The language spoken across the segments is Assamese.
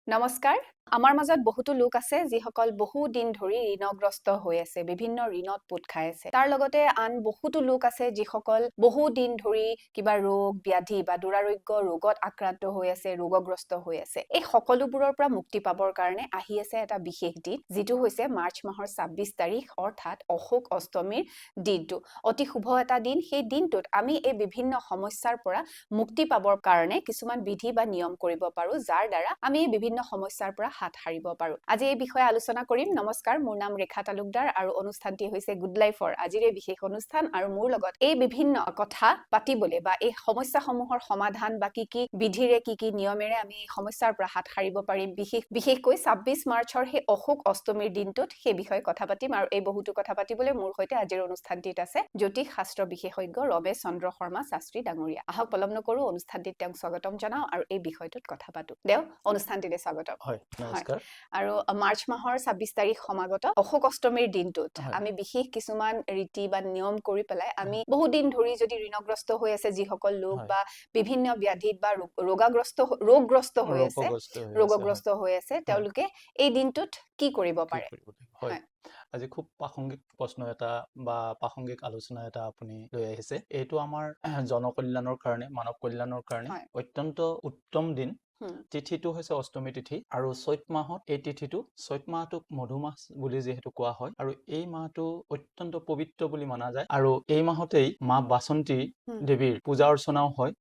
নমস্কাৰ আমাৰ মাজত বহুতো লোক আছে যিসকল বহু দিন ধৰি ঋণগ্ৰস্ত হৈ আছে বিভিন্ন ঋণত পোত খাই আছে তাৰ লগতে আন বহুতো লোক আছে যিসকল বহু দিন ধৰি কিবা ৰোগ ব্যাধি বা দুৰাৰোগ্য ৰোগত আক্ৰান্ত হৈ আছে ৰোগগ্ৰস্ত হৈ আছে এই সকলোবোৰৰ পৰা মুক্তি পাবৰ কাৰণে আহি আছে এটা বিশেষ দিন যেটো হৈছে মাৰ্চ মাহৰ 26 তাৰিখ অৰ্থাৎ অশোক অষ্টমীৰ দিনটো অতি শুভ এটা দিন সেই দিনটোত আমি এই বিভিন্ন সমস্যাৰ পৰা মুক্তি পাবৰ কাৰণে কিছুমান বিধি বা নিয়ম কৰিব পাৰো যাৰ দ্বাৰা আমি এই বিভিন্ন সমস্যাৰ পৰা হাত হাৰিব পাৰো আজি এই বিষয়ে আলোচনা কৰিম নমস্কাৰ মোৰ নাম ৰেখা তালুকদাৰ আৰু অনুষ্ঠানটি হৈছে গুড লাইফৰ আজিৰ এই বিশেষ অনুষ্ঠান আৰু মোৰ লগত এই বিভিন্ন কথা পাতিবলৈ বা এই সমস্যাসমূহৰ সমাধান বা কি বিধিৰে কি নিয়মেৰে আমি এই সমস্যাৰ পৰা হাত হাৰিব পাৰিম বিশেষকৈ 26 মাৰ্চৰ সেই অশোক অষ্টমীৰ দিনটোত সেই বিষয়ে কথা পাতিম আৰু এই বহুতো কথা পাতিবলৈ মোৰ সৈতে আজিৰ অনুষ্ঠানটিত আছে জ্যোতিষ শাস্ত্ৰ বিশেষজ্ঞ ৰমেশ চন্দ্ৰ শৰ্মা শাস্ত্ৰী ডাঙৰীয়া আহক পলম নকৰো অনুষ্ঠানটিত তেওঁক স্বাগতম জনাও আৰু এই বিষয়টোত কথা পাতো দেও অনুষ্ঠানটিতে স্বাগতম হয় নমস্কাৰ আৰু মাৰ্চ মাহৰ 26 তাৰিখ সমাগত অশোক অষ্টমীৰ দিনটোত আমি বিশেষ কিছুমান ৰীতি বা নিয়ম কৰি পেলাই আমি বহু দিন ধৰি যদি ঋণগ্ৰস্ত হৈ আছে যিসকল লোক বা বিভিন্ন ব্যাধিত বা ৰোগগ্ৰস্ত হৈ আছে তেওঁলোকে এই দিনটোত কি কৰিব পাৰে হয় আজি খুব প্ৰাসংগিক প্ৰশ্ন এটা বা প্ৰাসংগিক আলোচনা এটা আপুনি লৈ আহিছে এইটো আমাৰ জনকল্যাণৰ কাৰণে মানৱ কল্যাণৰ কাৰণে অত্যন্ত উত্তম দিন তিথিটো হৈছে অষ্টমী তিথি আৰু চৈত মাহত এই তিথিটো চৈত মাহটোক মধুমাহ বুলি যেহেতু কোৱা হয় আৰু এই মাহটো অত্যন্ত পবিত্ৰ বুলি মানা যায় আৰু এই মাহতেই মা বাসন্তী দেৱীৰ পূজা অৰ্চনাও হয়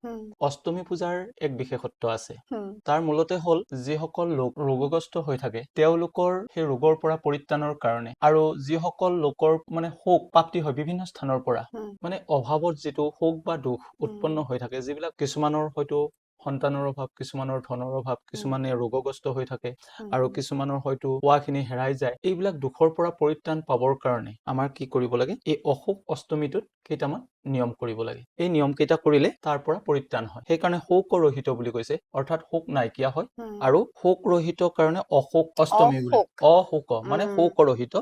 অষ্টমী পূজাৰ এক বিশেষত্ব আছে তাৰ মূলতে হল যিসকল লোক ৰোগগ্ৰস্ত হৈ থাকে তেওঁলোকৰ সেই ৰোগৰ পৰা পৰিত্ৰাণৰ কাৰণে আৰু যিসকল লোকৰ মানে শোক প্ৰাপ্তি হয় বিভিন্ন স্থানৰ পৰা মানে অভাৱত যিটো শোক বা দুখ উৎপন্ন হৈ থাকে যিবিলাক কিছুমানৰ হয়তো সন্তানৰ অভাৱ কিছুমানৰ ধনৰ অভাৱ কিছুমানে ৰোগগ্ৰস্ত হৈ থাকে আৰু কিছুমানৰ হয়তো পোৱাখিনি হেৰাই যায় এইবিলাক দুখৰ পৰা পৰিত্ৰাণ পাবৰ কাৰণে আমাৰ কি কৰিব লাগে এই অশোক অষ্টমীটোত কেইটামান নিয়ম কৰিব লাগে এই নিয়ম কেইটা কৰিলে তাৰ পৰা পৰিত্ৰাণ হয় সেইকাৰণে শোক ৰহিত বুলি কৈছে অৰ্থাৎ শোক নাইকিয়া হয় আৰু শোক ৰহিত কাৰণে অশোক অষ্টমী বুলি অশোক মানে শোক ৰহিত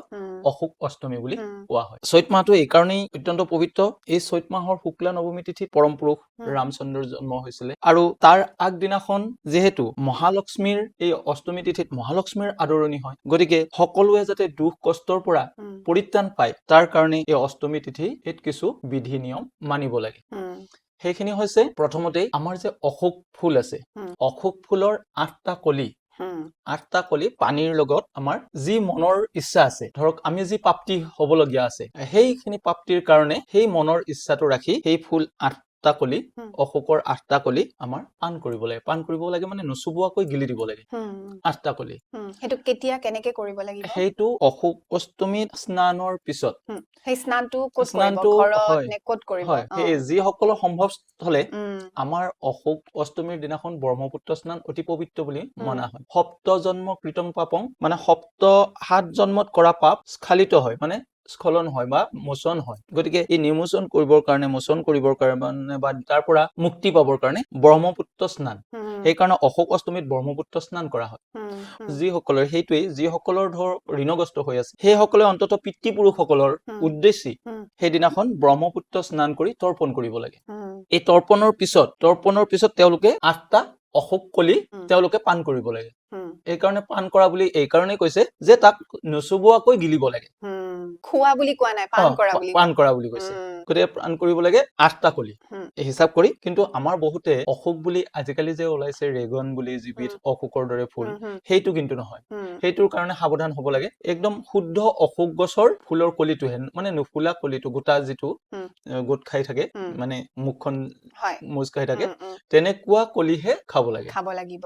অশোক অষ্টমী বুলি কোৱা হয় চৈত মাহটো এই কাৰণেই অত্যন্ত পবিত্ৰ এই চৈত মাহৰ শুক্লা নৱমী তিথিত পৰম পুৰুষ ৰামচন্দ্ৰৰ জন্ম হৈছিলে আৰু তাৰ আগদিনাখন যেহেতু মহালক্ষ্মীৰ এই অষ্টমী তিথিত মহালক্ষ্মীৰ আদৰণি হয় গতিকে সকলোৱে যাতে দুখ কষ্টৰ পৰা পৰিত্ৰাণ পায় তাৰ কাৰণে এই অষ্টমী তিথিত কিছু বিধি নিয়ম মানিব লাগে সেইখিনি হৈছে প্ৰথমতেই আমাৰ যে অশোক ফুল আছে অশোক ফুলৰ 8টা কলি 8টা কলি পানীৰ লগত আমাৰ যি মনৰ ইচ্ছা আছে ধৰক আমি যি প্ৰাপ্তি হ'বলগীয়া আছে সেইখিনি প্ৰাপ্তিৰ কাৰণে সেই মনৰ ইচ্ছাটো ৰাখি সেই ফুল 8টা কলি অশোকৰ 8টা কলি আমাৰ পান কৰিব লাগে মানে নুচুবোৱাকৈ গিলি দিব লাগে 8টা কলি হেতু কেতিয়া কেনেকৈ কৰিব লাগিব হেতু অশোক অষ্টমী স্নানৰ পিছত সেই স্নানটো ক'ত কৰিব ঘৰত নে ক'ত কৰিব হয় যি সকল সম্ভৱ হলে আমাৰ অশোক অষ্টমীৰ দিনাখন ব্ৰহ্মপুত্ৰ স্নান অতি পবিত্ৰ বুলি মনা হয় সপ্ত জন্ম কৃতং পাপং মানে সপ্ত 7 জন্মত কৰা পাপ স্খলিত হয় মানে স্খলন হয় বা মোচন হয় গতিকে এই নিমোচন কৰিবৰ কাৰণে মোচন কৰিবৰ কাৰণে বা তাৰ পৰা মুক্তি পাবৰ কাৰণে ব্ৰহ্মপুত্ৰ স্নান সেইকাৰণে অশোক অষ্টমীত ব্ৰহ্মপুত্ৰ স্নান কৰা হয় যিসকলৰ সেইটোৱেই যিসকলৰ ধৰ ঋণগ্ৰস্ত হৈ আছে সেইসকলে অন্তত পিতৃপুৰুষসকলৰ উদ্দেশ্যি সেইদিনাখন ব্ৰহ্মপুত্ৰ স্নান কৰি তৰ্পণ কৰিব লাগে এই তৰ্পণৰ পিছত তেওঁলোকে 8টা অশোক কলি তেওঁলোকে পান কৰিব লাগে এইকাৰণে পান কৰা বুলি এই কাৰণেই কৈছে যে তাক নুচুবোৱাকৈ গিলিব লাগে খোৱা বুলি কোৱা নাই পান কৰা বুলি কৈছে গতিকে পান কৰিব লাগে 8টা কলি এই হিচাপ কৰি কিন্তু আমাৰ বহুতে অশোক বুলি আজিকালি যে ওলাইছে ৰেগন বুলি যিবিধ অশোকৰ দৰে ফুল সেইটো কিন্তু নহয় সেইটোৰ কাৰণে সাৱধান হ'ব লাগে একদম শুদ্ধ অশোক গছৰ ফুলৰ কলিটোহে মানে নুফুলা কলিটো গোটা যিটো গোট খাই থাকে মানে মুখখন মুজ খাই থাকে তেনেকুৱা কলিহে খাব লাগিব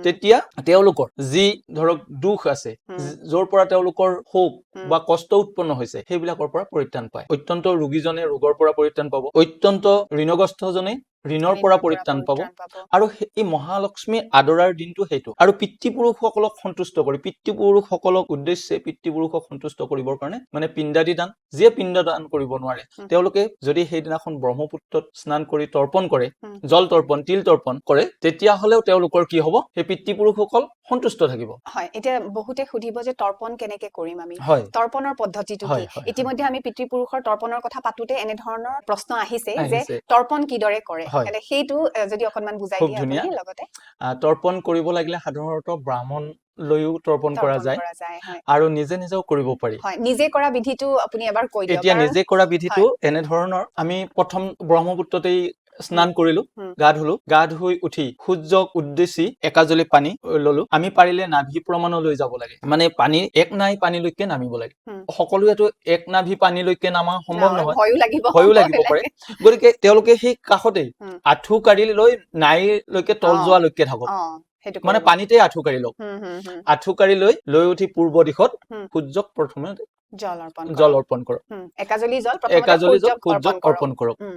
তেতিয়া তেওঁলোকৰ যি ধৰক দুখ আছে যৰ পৰা তেওঁলোকৰ শোক বা কষ্ট উৎপন্ন হৈছে সেইবিলাকৰ পৰা পৰিত্ৰাণ পায় অত্যন্ত ৰোগীজনে ৰোগৰ পৰা পৰিত্ৰাণ পাব অত্যন্ত ঋণগ্ৰস্তজনে ঋণৰ পৰা পৰিত্ৰাণ পাব আৰু এই মহালক্ষ্মী আদৰাৰ দিনটো সেইটো আৰু পিতৃপুৰুষসকলক সন্তুষ্ট কৰি পিতৃপুৰুষসকলক উদ্দেশ্যে পিতৃপুৰুষক সন্তুষ্ট কৰিবৰ কাৰণে মানে পিণ্ডাদি দান যিয়ে পিণ্ড দান কৰিব নোৱাৰে তেওঁলোকে যদি সেইদিনাখন ব্ৰহ্মপুত্ৰত স্নান কৰি তৰ্পণ কৰে জল তৰ্পণ তিল তৰ্পণ কৰে তেতিয়া হলেও তেওঁলোকৰ কি হ'ব সেই পিতৃপুৰুষসকল সন্তুষ্ট থাকিব হয় এতিয়া বহুতে সুধিব যে তৰ্পণ কেনেকৈ কৰিম আমি তৰ্পণৰ পদ্ধতিটো কি ইতিমধ্যে আমি পিতৃপুৰুষৰ তৰ্পণৰ কথা পাতোতে এনে ধৰণৰ প্ৰশ্ন আহিছে যে তৰ্পণ কিদৰে কৰে হয় এনে সেইটো যদি অকনমান বুজাই খুব দিয়ে ধুনীয়া আপুনি লগতে তৰ্পণ কৰিব লাগিলে সাধাৰণতে ব্ৰাহ্মণ লৈও তৰ্পণ কৰা যায় হয় আৰু নিজেও কৰিব পাৰি হয় নিজে কৰা বিধিটো আপুনি এবাৰ কৈ দিয়ক এতিয়া কাৰণ নিজে কৰা বিধিটো হয় এনেধৰণৰ আমি প্ৰথম ব্ৰহ্মপুত্ৰতেই স্নান কৰিলো হুম, গা ধুলো গা ধুই উঠি সূৰ্যক উদ্দেশ্যি একাজলি পানী ললো আমি পাৰিলে নাভি প্ৰমাণলৈ যাব লাগে মানে পানী এক নাই পানীলৈকে নামিব লাগে হুম, সকলোৱেতো এক নাভি পানীলৈকে নামা সম্ভৱ নহয় ভয়ো লাগিব ভয়ো লাগিব পাৰে গতিকে তেওঁলোকে সেই কাষতেই হুম, আঁঠু কাঢ়ি লৈ নাইলৈকে তল অ যোৱালৈকে থাকক অ সেইটো মানে কৰিব পানীতে আঁঠু কাঢ়ি লওক হুম হুম হুম আঁঠু কাঢ়ি লৈ উঠি পূৰ্ব দিশত হুম সূৰ্যক প্ৰথমে জল অৰ্পণ জল কৰক অৰ্পণ কৰক একাজলি জল প্ৰথমতে একাজলি জল সূৰ্যক অৰ্পণ কৰক অৰ্পণ কৰক হুম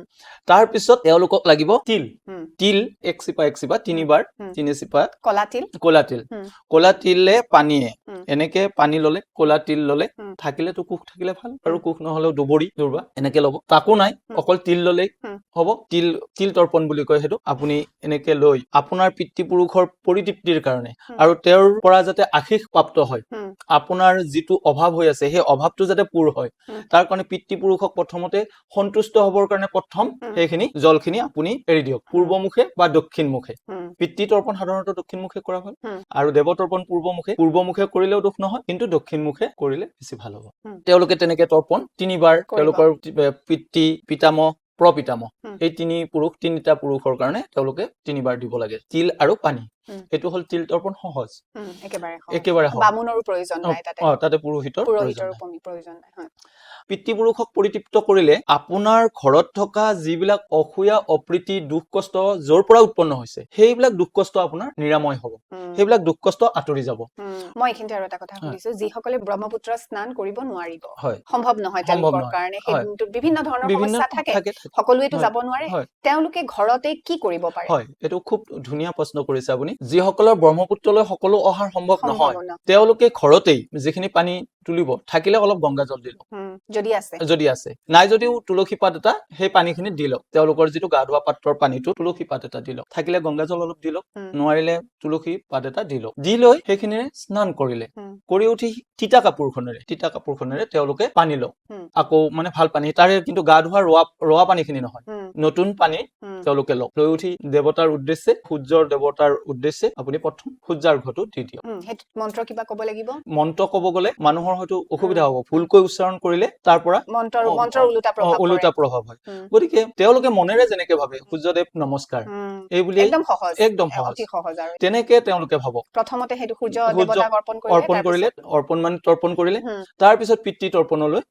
তাৰ পিছত তেওঁলোকক লাগিব তিল হুম তিল এক চিপা হুম তিনিবাৰ হুম তিনি চিপা কলা তিল ক'লা তিল হুম ক'লা তিলে পানীয়ে হুম এনেকে পানী ললে ক'লা তিল ললে হুম থাকিলেতো কুশ থাকিলে ভাল আৰু হুম কুশ নহলেও দুৰ্বা এনেকে ল'ব তাকো নাই হুম অকল তিল ললেই হুম হ'ব তিল তৰ্পণ বুলি কয় সেইটো আপুনি এনেকে লৈ আপোনাৰ পিতৃপুৰুষৰ পৰিতৃপ্তিৰ কাৰণে হুম আৰু তেওঁৰ পৰা যাতে আশীষ প্ৰাপ্ত হয় হুম আপোনাৰ যিটো অভাৱ হৈ আছে সেই অভাৱটো যাতে পূৰ হয় হুম তাৰ কাৰণে পিতৃপুৰুষক প্ৰথমতে সন্তুষ্ট হবৰ কাৰণে প্ৰথম হুম সেইখিনি জলখিনি আপুনি এৰি দিয়ক পূৰ্বমুখে বা দক্ষিণ মুখে হুম পিতৃ তৰ্পণ সাধাৰণতে দক্ষিণ মুখে কৰা হয় হুম আৰু দেৱ তৰ্পণ পূৰ্বমুখে কৰিলেও দোষ নহয় কিন্তু দক্ষিণ মুখে কৰিলে বেছি ভাল হ'ব হুম তেওঁলোকে তেনেকে তৰ্পণ তিনিবাৰ কৰিব তেওঁলোকৰ পিতৃ পিতামহ প্ৰপিতামহ হুম এই তিনিটা পুৰুষৰ কাৰণে তেওঁলোকে তিনিবাৰ দিব লাগে তিল আৰু পানী হুম এইটো হ'ল তিল তৰ্পণ সহজ একেবাৰে সহজ একেবাৰে সহজ বামুণৰো প্ৰয়োজন নাই তাতে তাতে পুৰোহিতৰ প্ৰয়োজন পুৰোহিতৰো নাই প্ৰয়োজন নাই হয় পিতৃপুৰুষক পৰিতৃপ্ত কৰিলে আপোনাৰ ঘৰত থকা যিবিলাক অসূয়া অপ্ৰীতি দুখ কষ্ট য'ৰ পৰা উৎপন্ন হৈছে সেইবিলাক দুখ কষ্ট আপোনাৰ নিৰাময় হ'ব উম সেইবিলাক দুখ কষ্ট আঁতৰি যাব মই এইখিনিতে আৰু এটা কথা হয় সুধিছো যিসকলে ব্ৰহ্মপুত্ৰ স্নান কৰিব নোৱাৰিব হয় সম্ভৱ নহয় সম্ভৱ তেওঁলোকৰ নহয় কাৰণে হয় সেইটো বিভিন্ন ধৰণৰ বিভিন্ন সমস্যা থাকে থাকে সকলোৱেতো হয় যাব নোৱাৰে হয় তেওঁলোকে ঘৰতে কি কৰিব পাৰে হয় এইটো খুব ধুনীয়া প্ৰশ্ন কৰিছে আপুনি যিসকলৰ ব্ৰহ্মপুত্ৰলৈ সকলো অহাৰ সম্ভৱ নহয় সম্ভাৱনা তেওঁলোকে ঘৰতেই যিখিনি পানী তুলিব থাকিলে অলপ গংগা জল দি লওক যদি আছে যদি আছে নাই যদিও তুলসী পাত এটা সেই পানীখিনি দি লওক তেওঁলোকৰ যিটো গা ধোৱা পাত্ৰৰ পানীটো তুলসী পাত এটা দি লওক থাকিলে গংগা জল অলপ দি লওক নোৱাৰিলে তুলসী পাত এটা দি লওক দি লৈ সেইখিনিৰে স্নান কৰিলে কৰি উঠি তিতা কাপোৰখনেৰে তেওঁলোকে পানী লওক আকৌ মানে ভাল পানী তাৰে কিন্তু গা ধোৱা ৰোৱা পানীখিনি নহয় নতুন পানী তেওঁলোকে লওক লৈ উঠি দেৱতাৰ উদ্দেশ্যে সূৰ্যৰ দেৱতাৰ উদ্দেশ্যে আপুনি প্ৰথম সূৰ্যাৰ্ঘ্যটো দি দিয়ক মন্ত্ৰ কিবা ক'ব লাগিব মন্ত্ৰ ক'ব গ'লে মানুহৰ হয়তো অসুবিধা হ'ব ভুলকৈ উচ্চাৰণ কৰিলে তাৰ পৰা মন্ত্ৰৰ ওলোটা প্ৰভাৱ হয় গতিকে তেওঁলোকে মনেৰে যেনেকে ভাবে সূৰ্যদেৱ নমস্কাৰ এই বুলি একদম সহজ একদম সহজ অতি সহজ আৰু তেনেকে তেওঁলোকে ভাবক প্ৰথমতে সেইটো সূৰ্য সূৰ্যক দেৱতাক তৰ্পণ কৰিলে তাৰ পিছত পিতৃ তৰ্পণলৈ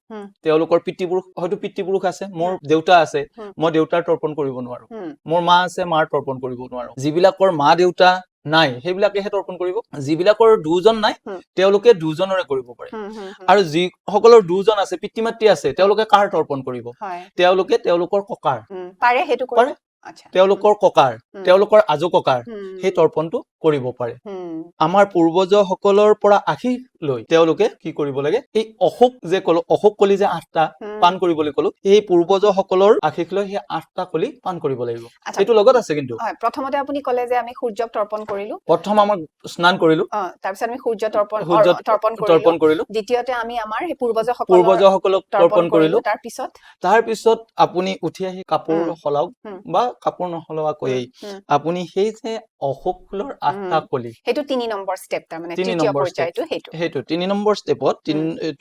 তেওঁলোকৰ পিতৃপুৰুষ আছে মোৰ দেউতা আছে মই দেউতাৰ তৰ্পণ কৰিব নোৱাৰো মোৰ মা আছে মাৰ তৰ্পণ কৰিব নোৱাৰো যিবিলাকৰ মা দেউতা নাই সেইবিলাকেহে তৰ্পণ কৰিব যিবিলাকৰ দুজন নাই তেওঁলোকে দুজনৰে কৰিব পাৰে আৰু যিসকলৰ দুজন আছে পিতৃ মাতৃ আছে তেওঁলোকে কাৰ তৰ্পণ কৰিব তেওঁলোকে তেওঁলোকৰ ককাৰ পাৰে সেইটো পাৰে তেওঁলোকৰ ককাৰ তেওঁলোকৰ আজো ককাৰ সেই তৰ্পণটো কৰিব পাৰে আমাৰ পূৰ্বজসকলৰ পৰা আশীষ লৈ তেওঁলোকে কি কৰিব লাগে এই অশোক কলি যে 8টা পান কৰিবলৈ কলো এই পূৰ্বজসকলৰ আশীষ লৈ সেই 8টা কলি পান কৰিব লাগিব এইটো লগত আছে কিন্তু প্ৰথমতে আপুনি ক'লে যে আমি সূৰ্যক তৰ্পণ কৰিলো প্ৰথম আমাৰ স্নান কৰিলো তাৰপিছত আমি সূৰ্য তৰ্পণ কৰিলো দ্বিতীয়তে আমি আমাৰ পূৰ্বজসকলক তৰ্পণ কৰিলো তাৰ পিছত আপুনি উঠি আহি কাপোৰ সলাওক বা কাপোৰ নসলোৱাকৈয়ে আপুনি সেই যে অশোক ফুলৰ 8টা কলি সেইটো 3 নম্বৰ ষ্টেপ তাৰ মানে তিনি তৃতীয় নম্বৰ পৰ্যায়টো সেইটো 3 নম্বৰ ষ্টেপত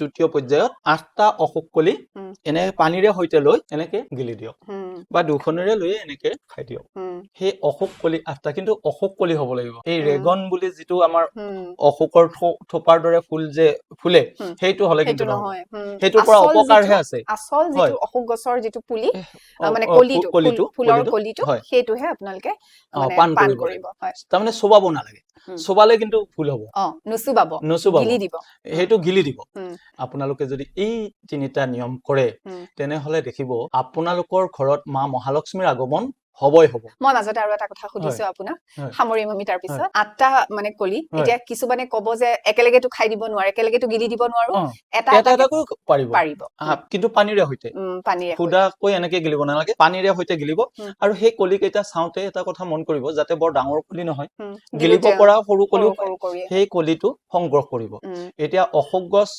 তৃতীয় পৰ্যায়ত 8টা অশোক কলি এনে পানীৰে সৈতে লৈ এনেকে গিলি দিয়ক বা দুখনেৰে লৈ এনেকে খাই দিয়ক সেই অশোক কলি 8টা কিন্তু অশোক কলি হ'ব লাগিব এই ৰেগন বুলি যিটো আমাৰ অশোকৰ থোপাৰ দৰে ফুল যে ফুলে সেইটো হলে কিন্তু নহয় সেইটোৰ পৰা অপকাৰহে আছে আচল যিটো অশোক গছৰ যিটো পুলি মানে কলিটো ফুলৰ কলিটো সেইটোহে আপোনালোকে মানে পান কৰিব তাৰমানে চোবাব নালাগে চোবালে কিন্তু ভুল হ'ব নুচুবাব গিলি দিব সেইটো গিলি দিব আপোনালোকে যদি এই 3টা নিয়ম কৰে তেনেহলে দেখিব আপোনালোকৰ ঘৰত মা মহালক্ষ্মীৰ আগমন হবই হ'ব মই মাজতে আৰু এটা কথা সুধিছো আপোনাক সামৰিম আমি তাৰ পিছত 8টা মানে কলি এতিয়া কিছুমানে ক'ব যে একেলগেতো খাই দিব নোৱাৰে একেলগেতো গিলি দিব নোৱাৰো এটা এটাকৈ পাৰিব কিন্তু পানীৰে সৈতে খুদাকৈ এনেকে গিলিব নালাগে পানীৰে সৈতে গিলিব আৰু সেই কলি কেইটা চাওঁতে এটা কথা মন কৰিব যাতে বৰ ডাঙৰ কলি নহয় গিলিব পৰা সৰু কলিও সেই কলিটো সংগ্ৰহ কৰিব এতিয়া অশোক গছ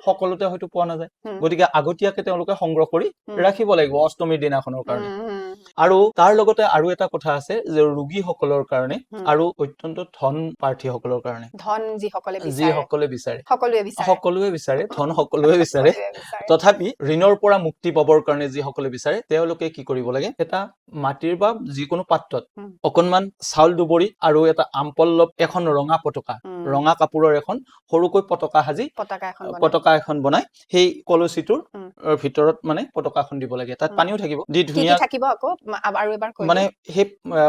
সকলোতে হয়তো পোৱা নাযায় হুম। গতিকে আগতীয়াকে তেওঁলোকে সংগ্ৰহ কৰি হুম। ৰাখিব লাগিব অষ্টমীৰ দিনাখনৰ কাৰণে হুম, আৰু তাৰ লগতে আৰু এটা কথা আছে যে ৰোগীসকলৰ কাৰণে হুম। আৰু অত্যন্ত ধন প্ৰাৰ্থীসকলৰ কাৰণে ধন যিসকলে বিচাৰে যিসকলে বিচাৰে সকলোৱে বিচাৰে সকলোৱে বিচাৰে ধন সকলোৱে বিচাৰে সকলোৱে বিচাৰে তথাপি ঋণৰ পৰা মুক্তি পাবৰ কাৰণে যিসকলে বিচাৰে তেওঁলোকে কি কৰিব লাগে এটা মাটিৰ বা যিকোনো পাত্ৰত হুম। অকণমান চাউল দুবৰি আৰু এটা আমপল্লৱ এখন ৰঙা পতাকা হুম। ৰঙা কাপোৰৰ এখন সৰুকৈ পতাকা সাজি পতাকা এখন বনাই পতাকা এখন বনাই সেই কলচীটোৰ হুম। ভিতৰত মানে পতাকাখন দিব লাগে তাত হুম। পানীও থাকিব দি কি ধুনীয়া থাকিব আকৌ আৰু এবাৰ কৈ মানে দিয়ক। সেই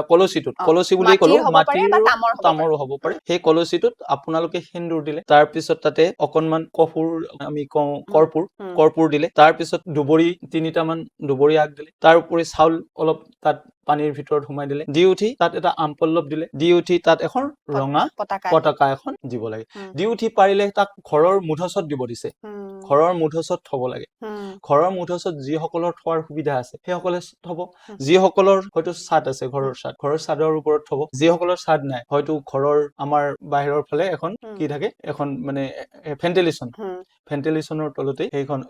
কলচীটোত অ, কলচী বুলি মাটিৰ ক'লো হ'ব পাৰে মাটিৰ বা তামৰ হ'ব পাৰে। তামৰো হ'ব পাৰে সেই কলচীটোত আপোনালোকে সেন্দুৰ দিলে তাৰ পিছত তাতে অকনমান কৰ্পূৰ আমি কওঁ কৰ্পূৰ হুম। কৰ্পূৰ দিলে তাৰ পিছত দুবৰি 3টামান দুবৰি আগ দিলে তাৰ উপৰি চাউল অলপ তাত পানীৰ ভিতৰত সোমাই দিলে দি উঠি তাত এটা আমপল্লৱ দিলে দি উঠি তাত এখন ৰঙা পতাকা এখন দিব লাগে হুম। দি উঠি পাৰিলে তাক ঘৰৰ মুধচত দিব দিছে হুম। ঘৰৰ মুধচত থব লাগে হুম। ঘৰৰ মুধচত যিসকলৰ থোৱাৰ সুবিধা আছে সেইসকলে থব হুম। যিসকলৰ হয়তো ছাদ আছে ঘৰৰ ছাদৰ ওপৰত থব যিসকলৰ ছাদ নাই হয়তো ঘৰৰ আমাৰ বাহিৰৰ ফালে এখন হুম। কি থাকে এখন মানে ভেন্টিলেশ্যন হুম। ভেন্টিলেশ্যনৰ তলতে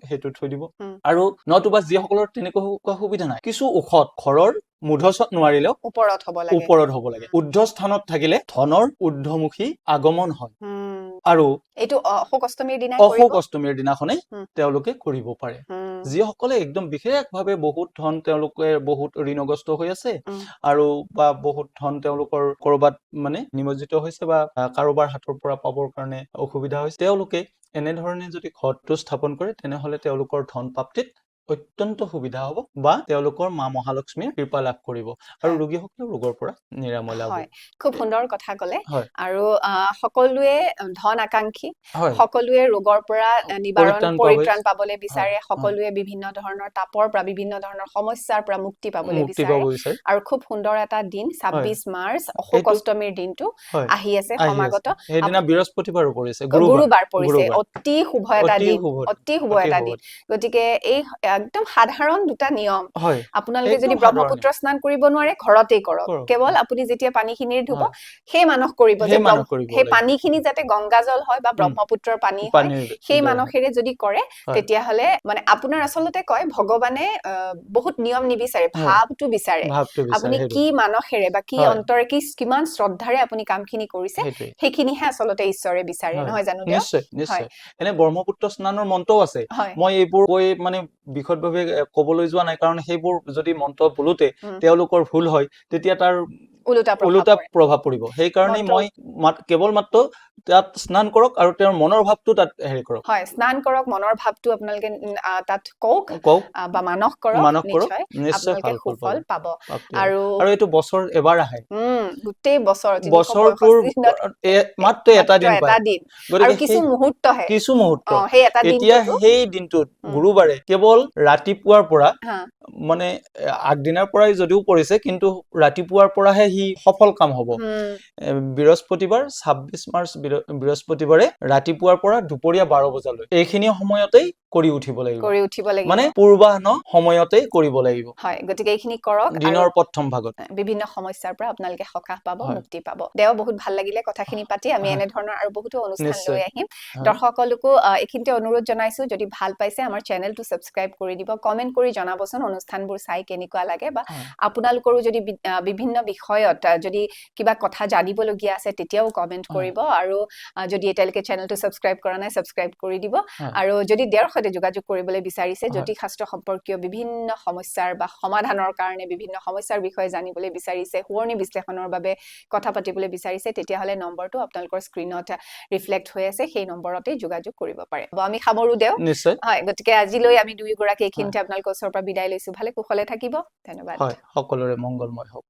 সেইটো থৈ দিব হুম। আৰু নতুবা যিসকলৰ তেনেকুৱা সুবিধা নাই কিছু ঔষধ ঘৰৰ মুধচত নোৱাৰিলেও ওপৰত হ'ব লাগে ওপৰত হ'ব লাগে ঊৰ্ধ্ব স্থানত থাকিলে ধনৰ ঊৰ্ধ্বমুখী আগমন হয় হুম। আৰু এইটো অশোক অষ্টমীৰ দিনাই কৰিব অশোক অষ্টমীৰ দিনাখনেই হুম। তেওঁলোকে কৰিব পাৰে হুম। যিসকলে একদম বিশেষভাৱে বহুত ধন তেওঁলোকে বহুত ঋণগ্ৰস্ত হৈ আছে হুম। আৰু বা বহুত ধন তেওঁলোকৰ কৰবাত মানে নিমজ্জিত হৈছে বা কাৰোবাৰ হাতৰ পৰা পাবৰ কাৰণে অসুবিধা হৈছে তেওঁলোকে এনেধৰণে যদি ঘৰটো স্থাপন কৰে তেনেহলে তেওঁলোকৰ ধন প্ৰাপ্তিত অত্যন্ত সুবিধা হ'ব বা তেওঁলোকৰ মা মহালক্ষ্মীৰ কৃপা লাভ কৰিব আৰু হয়। ৰোগীসকলে ৰোগৰ পৰা নিৰাময় লাভ হয় হ'ব খুব সুন্দৰ কথা ক'লে হয় আৰু সকলোৱে ধন আকাংক্ষী হয় সকলোৱে ৰোগৰ পৰা পৰিত্ৰাণ পাবলৈ হয় বিচাৰে হয় সকলোৱে বিভিন্ন ধৰণৰ তাপৰ পৰা বিভিন্ন ধৰণৰ সমস্যাৰ পৰা মুক্তি পাবলৈ মুক্তি বিচাৰে পাব বিচাৰে আৰু খুব সুন্দৰ এটা দিন হয় ২৬ মাৰ্চ অশোক এইটো অষ্টমীৰ দিনটো হয় আহি আছে আহি আছে সমাগত সেইদিনা বৃহস্পতিবাৰো পৰিছে গুৰুবাৰ পৰিছে গুৰুবাৰ অতি শুভ এটা অতি দিন শুভ অতি শুভ অতি এটা শুভ দিন গতিকে এই একদম সাধাৰণ দুটা নিয়ম হয় আপোনালোকে যদি একদম সাধাৰণ ব্ৰহ্মপুত্ৰ স্নান কৰিব নোৱাৰে ঘৰতেই কৰক কৰক কেৱল আপুনি যেতিয়া পানীখিনিৰ ধুব হয় সেই মানস কৰিব যে সেই মানস কৰিব সেই লাগিব পানীখিনি যাতে গংগাজল হয় বা ব্ৰহ্মপুত্ৰৰ পানী হয় পানীৰ সেই দৰে মানসেৰে যদি কৰে হয় তেতিয়াহলে মানে আপোনাৰ আচলতে কয় ভগৱানে বহুত নিয়ম নিবিচাৰে হয় ভাৱটো বিচাৰে ভাৱটো বিচাৰে আপুনি সেইটো কি মানসেৰে বা কি হয় অন্তৰে কিমান শ্ৰদ্ধাৰে আপুনি কামখিনি কৰিছে সেইটোৱে সেইখিনিহে আচলতে ঈশ্বৰে বিচাৰে হয় নহয় জানো দিয়ক নিশ্চয় হয় নিশ্চয় এনে ব্ৰহ্মপুত্ৰ স্নানৰ মন্ত্ৰও আছে হয় মই এইবোৰ কৈ মানে বিশদভাৱে ক'বলৈ যোৱা নাই কাৰণ সেইবোৰ যদি মন্ত্ৰ বোলোতে উম, তেওঁলোকৰ ভুল হয় তেতিয়া তাৰ ওলোটা প্ৰভাৱ পৰিব সেইকাৰণে মন্ত্ৰ মই কেৱল মাত্ৰ তাত স্নান কৰক আৰু তেওঁৰ মনৰ ভাৱটো তাত হেৰি কৰক হয় স্নান কৰক মনৰ ভাৱটো আপোনালোকে তাত কওক কওক বা মানস কৰক মানস কৰক নিশ্চয় নিশ্চয় আপোনালোকে ভাল ফল সুফল পাব প্ৰাপ্তি হ'ব আৰু আৰু এইটো বছৰ এবাৰ আহে গোটেই বছৰ বছৰটোৰ ৩৬৫ দিনত মাত্ৰ এটা দিন এটা পায় দিন আৰু গতিকে কিছু সেই মুহূৰ্তহে কিছু মুহূৰ্ত সেই এটা এতিয়া দিনটোতো সেই দিনটোত উম, গুৰুবাৰে কেৱল ৰাতিপুৱাৰ পৰা হা মানে আগদিনাৰ পৰাই যদিও পৰিছে কিন্তু ৰাতিপুৱাৰ পৰাহে সি সফল কাম হ'ব বৃহস্পতিবাৰ ২৬ মাৰ্চ বৃহস্পতিবাৰে ৰাতিপুৱাৰ পৰা দুপৰীয়া ১২ বজালৈ এইখিনি সময়তেই কৰি উঠিব লাগিব মানে পূৰ্বাহ্ন সময়তেই কৰিব লাগিব হয় গতিকে এইখিনি কৰক আৰু দিনৰ প্ৰথম ভাগত বিভিন্ন সমস্যাৰ পৰা আপোনালোকে সকাহ পাব হয় মুক্তি পাব দেও বহুত ভাল লাগিলে কথাখিনি পাতি আমি হয় এনেধৰণৰ আৰু বহুতো অনুষ্ঠান নিশ্চয় লৈ আহিম হয় দৰ্শকসকলকো এইখিনিতে অনুৰোধ জনাইছো যদি ভাল পাইছে আমাৰ চেনেলটো ছাবস্ক্ৰাইব কৰি দিব কমেন্ট কৰি জনাবচোন অনুষ্ঠানবোৰ চাই কেনেকুৱা লাগে বা হয় আপোনালোকৰো যদি বিভিন্ন বিষয়ত যদি কিবা কথা জানিবলগীয়া আছে তেতিয়াও কমেন্ট হয় কৰিব আৰু যদি এতিয়ালৈকে চেনেলটো ছাবস্ক্ৰাইব কৰা নাই ছাবস্ক্ৰাইব কৰি দিব হয় আৰু যদি দেওৰ সৈতে যোগাযোগ কৰিবলৈ বিচাৰিছে হয় জ্যোতিষ শাস্ত্ৰ সম্পৰ্কীয় বিভিন্ন সমস্যাৰ বা সমাধানৰ কাৰণে বিভিন্ন সমস্যাৰ বিষয়ে জানিবলৈ বিচাৰিছে সোঁৱৰণি বিশ্লেষণৰ বাবে কথা পাতিবলৈ বিচাৰিছে তেতিয়াহ'লে নম্বৰটো আপোনালোকৰ স্ক্ৰীনত ৰিফ্লেক্ট হৈ আছে সেই নম্বৰতে যোগাযোগ কৰিব পাৰে আমি সামৰো দেও নিশ্চয় হয় গতিকে আজিলৈ আমি দুয়োগৰাকী হয় এইখিনিতে আপোনালোকৰ ওচৰৰ পৰা বিদায় লৈছো ভালে কুশলে থাকিব ধন্যবাদ হয় সকলোৰে মংগলময় হওক